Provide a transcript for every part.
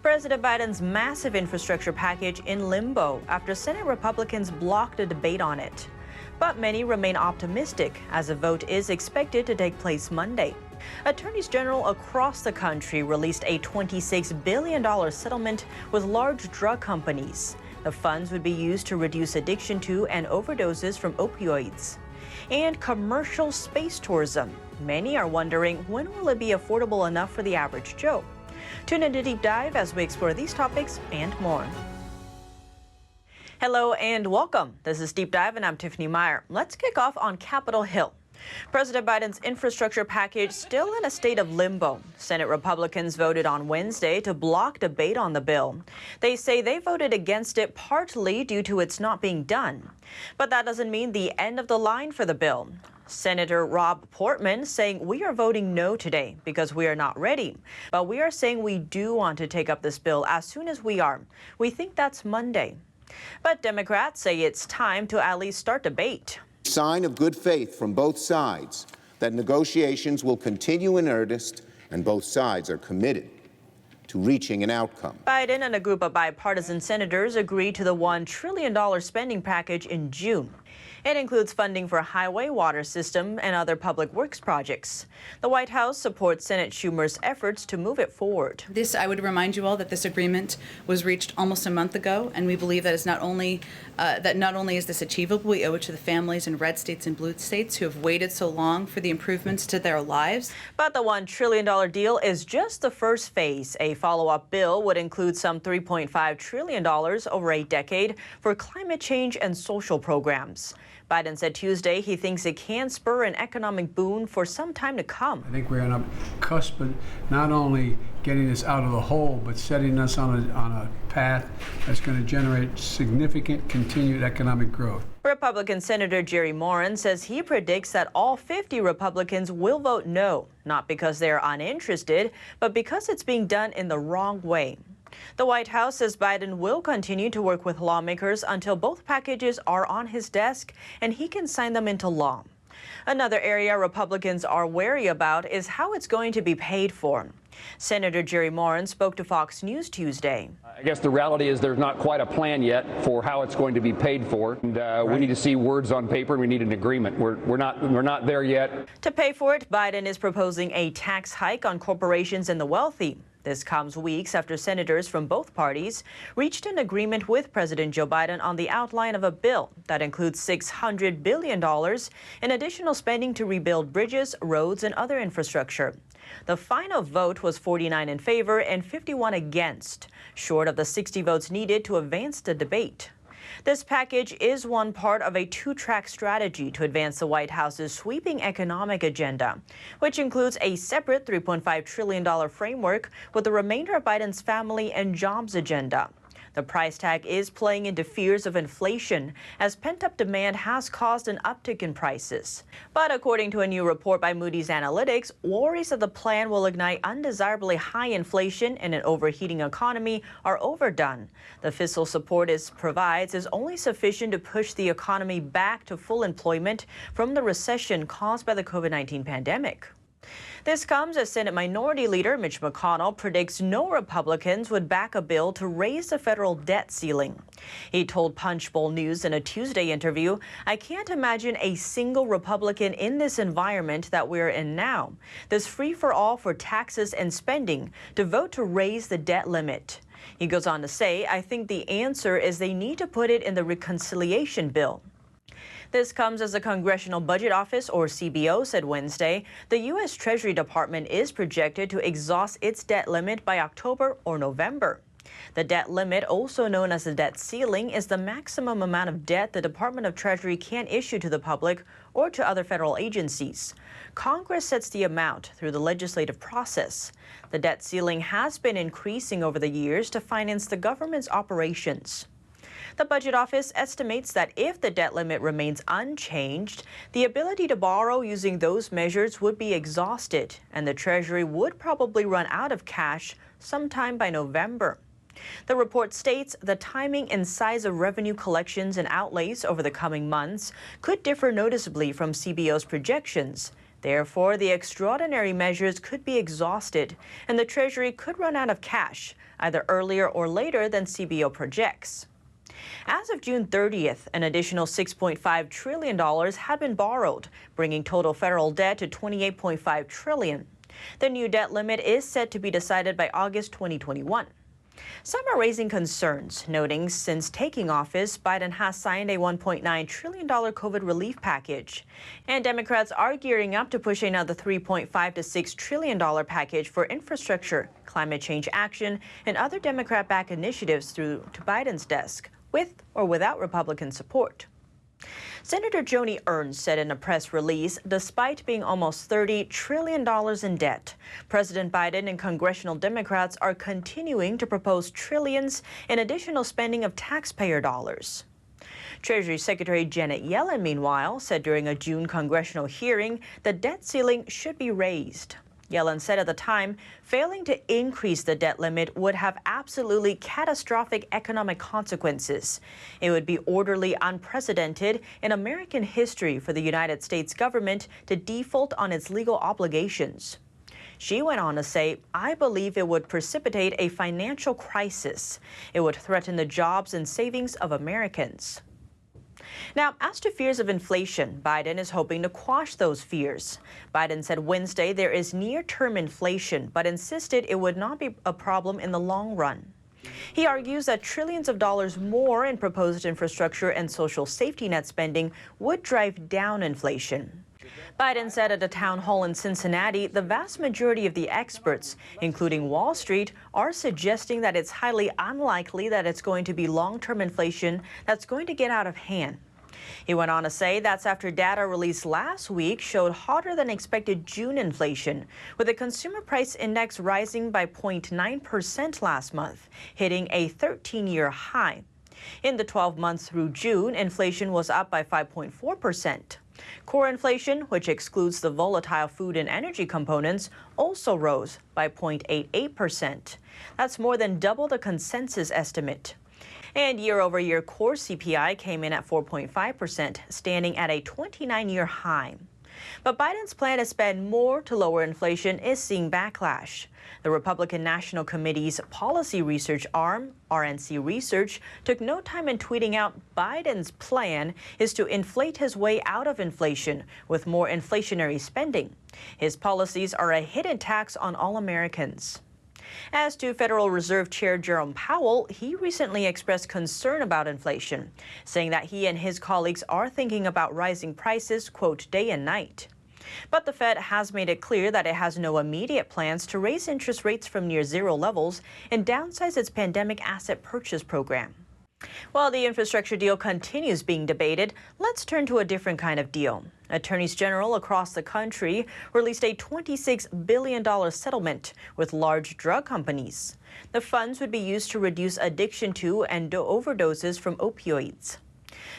President Biden's massive infrastructure package in limbo after Senate Republicans blocked a debate on it. But many remain optimistic as a vote is expected to take place Monday. Attorneys general across the country released a $26 billion settlement with large drug companies. The funds would be used to reduce addiction to and overdoses from opioids. And commercial space tourism. Many are wondering, when will it be affordable enough for the average Joe? Tune in to Deep Dive as we explore these topics and more. Hello and welcome. This is Deep Dive and I'm Tiffany Meier. Let's kick off on Capitol Hill. President Biden's infrastructure package still in a state of limbo. Senate Republicans voted on Wednesday to block debate on the bill. They say they voted against it partly due to its not being done. But that doesn't mean the end of the line for the bill. Senator Rob Portman saying we are voting no today because we are not ready. But we are saying we do want to take up this bill as soon as we are. We think that's Monday. But Democrats say it's time to at least start debate. Sign of good faith from both sides that negotiations will continue in earnest and both sides are committed to reaching an outcome. Biden and a group of bipartisan senators agreed to the $1 trillion spending package in June. It includes funding for highway, water system, and other public works projects. The White House supports Senate Schumer's efforts to move it forward. I would remind you all that this agreement was reached almost a month ago, and we believe that not only is this achievable, we owe it to the families in red states and blue states who have waited so long for the improvements to their lives. But the $1 trillion deal is just the first phase. A follow-up bill would include some $3.5 trillion over a decade for climate change and social programs. Biden said Tuesday he thinks it can spur an economic boom for some time to come. I think we're on a cusp of not only getting us out of the hole, but setting us on a path that's going to generate significant continued economic growth. Republican Senator Jerry Moran says he predicts that all 50 Republicans will vote no, not because they are uninterested, but because it's being done in the wrong way. The White House says Biden will continue to work with lawmakers until both packages are on his desk and he can sign them into law. Another area Republicans are wary about is how it's going to be paid for. Senator Jerry Moran spoke to Fox News Tuesday. I guess the reality is there's not quite a plan yet for how it's going to be paid for. And we need to see words on paper and we need an agreement. We're not there yet. To pay for it, Biden is proposing a tax hike on corporations and the wealthy. This comes weeks after senators from both parties reached an agreement with President Joe Biden on the outline of a bill that includes $600 billion in additional spending to rebuild bridges, roads, and other infrastructure. The final vote was 49 in favor and 51 against, short of the 60 votes needed to advance the debate. This package is one part of a two-track strategy to advance the White House's sweeping economic agenda, which includes a separate $3.5 trillion framework with the remainder of Biden's family and jobs agenda. The price tag is playing into fears of inflation as pent-up demand has caused an uptick in prices. But according to a new report by Moody's Analytics, worries that the plan will ignite undesirably high inflation and an overheating economy are overdone. The fiscal support it provides is only sufficient to push the economy back to full employment from the recession caused by the COVID-19 pandemic. This comes as Senate Minority Leader Mitch McConnell predicts no Republicans would back a bill to raise the federal debt ceiling. He told Punchbowl News in a Tuesday interview, "I can't imagine a single Republican in this environment that we're in now, this free-for-all for taxes and spending, to vote to raise the debt limit." He goes on to say, "I think the answer is they need to put it in the reconciliation bill." This comes as the Congressional Budget Office, or CBO, said Wednesday the U.S. Treasury Department is projected to exhaust its debt limit by October or November. The debt limit, also known as the debt ceiling, is the maximum amount of debt the Department of Treasury can issue to the public or to other federal agencies. Congress sets the amount through the legislative process. The debt ceiling has been increasing over the years to finance the government's operations. The Budget Office estimates that if the debt limit remains unchanged, the ability to borrow using those measures would be exhausted, and the Treasury would probably run out of cash sometime by November. The report states the timing and size of revenue collections and outlays over the coming months could differ noticeably from CBO's projections. Therefore, the extraordinary measures could be exhausted, and the Treasury could run out of cash, either earlier or later than CBO projects. As of June 30th, an additional $6.5 trillion had been borrowed, bringing total federal debt to $28.5 trillion. The new debt limit is set to be decided by August 2021. Some are raising concerns, noting since taking office, Biden has signed a $1.9 trillion COVID relief package. And Democrats are gearing up to push another $3.5 to $6 trillion package for infrastructure, climate change action, and other Democrat-backed initiatives through to Biden's desk, with or without Republican support. Senator Joni Ernst said in a press release, despite being almost $30 trillion in debt, President Biden and congressional Democrats are continuing to propose trillions in additional spending of taxpayer dollars. Treasury Secretary Janet Yellen, meanwhile, said during a June congressional hearing the debt ceiling should be raised. Yellen said at the time, failing to increase the debt limit would have absolutely catastrophic economic consequences. It would be orderly unprecedented in American history for the United States government to default on its legal obligations. She went on to say, I believe it would precipitate a financial crisis. It would threaten the jobs and savings of Americans. Now, as to fears of inflation, Biden is hoping to quash those fears. Biden said Wednesday there is near-term inflation, but insisted it would not be a problem in the long run. He argues that trillions of dollars more in proposed infrastructure and social safety net spending would drive down inflation. Biden said at a town hall in Cincinnati, the vast majority of the experts, including Wall Street, are suggesting that it's highly unlikely that it's going to be long-term inflation that's going to get out of hand. He went on to say that's after data released last week showed hotter than expected June inflation, with the consumer price index rising by 0.9% last month, hitting a 13-year high. In the 12 months through June, inflation was up by 5.4%. Core inflation, which excludes the volatile food and energy components, also rose by 0.88%. That's more than double the consensus estimate. And year-over-year core CPI came in at 4.5%, standing at a 29-year high. But Biden's plan to spend more to lower inflation is seeing backlash. The Republican National Committee's policy research arm, RNC Research, took no time in tweeting out Biden's plan is to inflate his way out of inflation with more inflationary spending. His policies are a hidden tax on all Americans. As to Federal Reserve Chair Jerome Powell, he recently expressed concern about inflation, saying that he and his colleagues are thinking about rising prices, quote, day and night. But the Fed has made it clear that it has no immediate plans to raise interest rates from near zero levels and downsize its pandemic asset purchase program. While the infrastructure deal continues being debated, let's turn to a different kind of deal. Attorneys general across the country released a $26 billion settlement with large drug companies. The funds would be used to reduce addiction to and overdoses from opioids.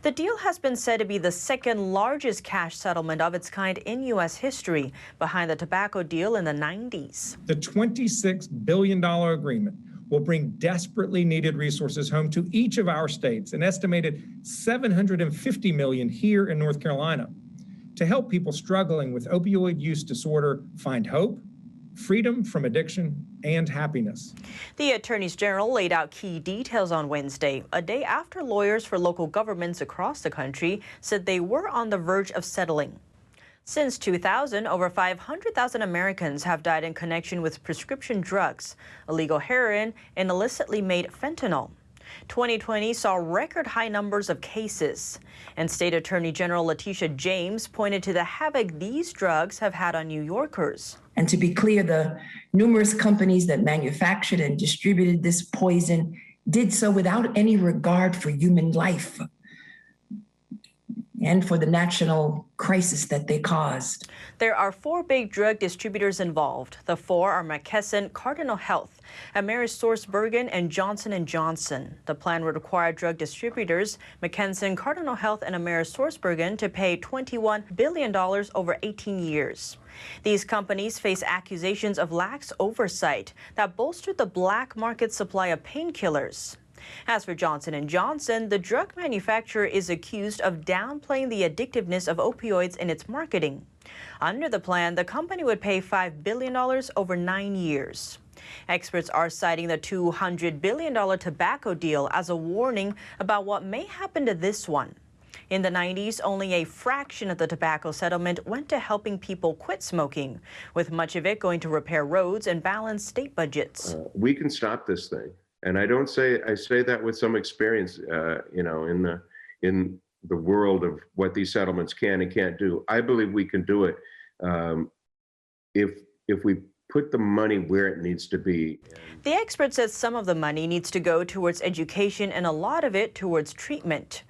The deal has been said to be the second largest cash settlement of its kind in U.S. history, behind the tobacco deal in the 90s. The $26 billion agreement will bring desperately needed resources home to each of our states, an estimated $750 million here in North Carolina, to help people struggling with opioid use disorder find hope, freedom from addiction, and happiness. The attorneys general laid out key details on Wednesday, a day after lawyers for local governments across the country said they were on the verge of settling. Since 2000, over 500,000 Americans have died in connection with prescription drugs, illegal heroin, and illicitly made fentanyl. 2020 saw record high numbers of cases. And State Attorney General Letitia James pointed to the havoc these drugs have had on New Yorkers. And to be clear, the numerous companies that manufactured and distributed this poison did so without any regard for human life and for the national crisis that they caused. There are 4 big drug distributors involved. The 4 are McKesson, Cardinal Health, AmerisourceBergen, and Johnson & Johnson. The plan would require drug distributors, McKesson, Cardinal Health, and AmerisourceBergen to pay $21 billion over 18 years. These companies face accusations of lax oversight that bolstered the black market supply of painkillers. As for Johnson & Johnson, the drug manufacturer is accused of downplaying the addictiveness of opioids in its marketing. Under the plan, the company would pay $5 billion over 9 years. Experts are citing the $200 billion tobacco deal as a warning about what may happen to this one. In the 90s, only a fraction of the tobacco settlement went to helping people quit smoking, with much of it going to repair roads and balance state budgets. We can stop this thing. And I say that with some experience, in the world of what these settlements can and can't do. I believe we can do it if we put the money where it needs to be. The expert says some of the money needs to go towards education and a lot of it towards treatment.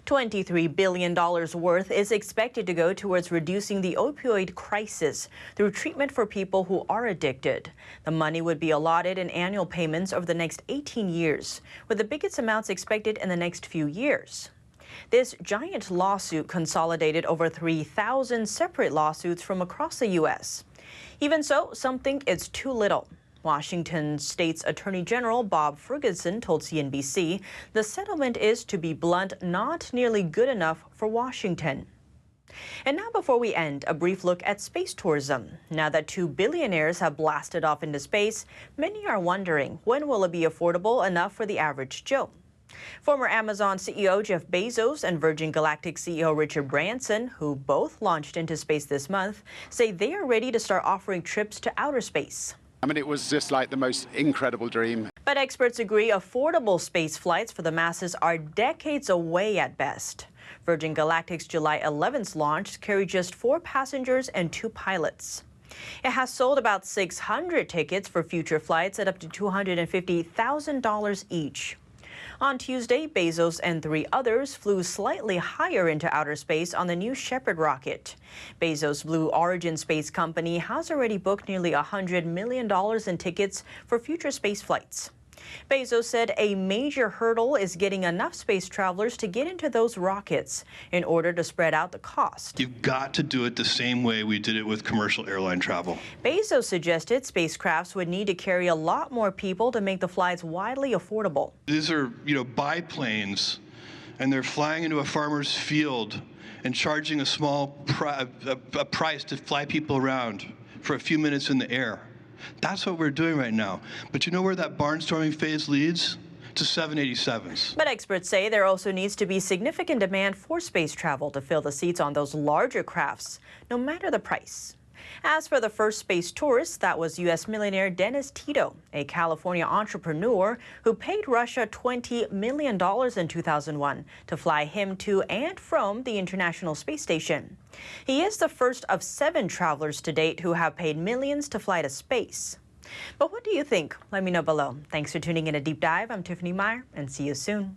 $23 billion worth is expected to go towards reducing the opioid crisis through treatment for people who are addicted. The money would be allotted in annual payments over the next 18 years, with the biggest amounts expected in the next few years. This giant lawsuit consolidated over 3,000 separate lawsuits from across the U.S. Even so, some think it's too little. Washington State's Attorney General Bob Ferguson told CNBC the settlement is, to be blunt, not nearly good enough for Washington. And now, before we end, a brief look at space tourism. Now that 2 billionaires have blasted off into space, many are wondering, when will it be affordable enough for the average Joe? Former Amazon CEO Jeff Bezos and Virgin Galactic CEO Richard Branson, who both launched into space this month, say they are ready to start offering trips to outer space. I mean, it was just like the most incredible dream. But experts agree affordable space flights for the masses are decades away at best. Virgin Galactic's July 11th launch carried just 4 passengers and 2 pilots. It has sold about 600 tickets for future flights at up to $250,000 each. On Tuesday, Bezos and 3 others flew slightly higher into outer space on the New Shepard rocket. Bezos' Blue Origin space company has already booked nearly $100 million in tickets for future space flights. Bezos said a major hurdle is getting enough space travelers to get into those rockets in order to spread out the cost. You've got to do it the same way we did it with commercial airline travel. Bezos suggested spacecrafts would need to carry a lot more people to make the flights widely affordable. These are, biplanes, and they're flying into a farmer's field and charging a small price to fly people around for a few minutes in the air. That's what we're doing right now. But you know where that barnstorming phase leads? To 787s. But experts say there also needs to be significant demand for space travel to fill the seats on those larger crafts, no matter the price. As for the first space tourist, that was U.S. millionaire Dennis Tito, a California entrepreneur who paid Russia $20 million in 2001 to fly him to and from the International Space Station. He is the first of 7 travelers to date who have paid millions to fly to space. But what do you think? Let me know below. Thanks for tuning in to Deep Dive. I'm Tiffany Meier, and see you soon.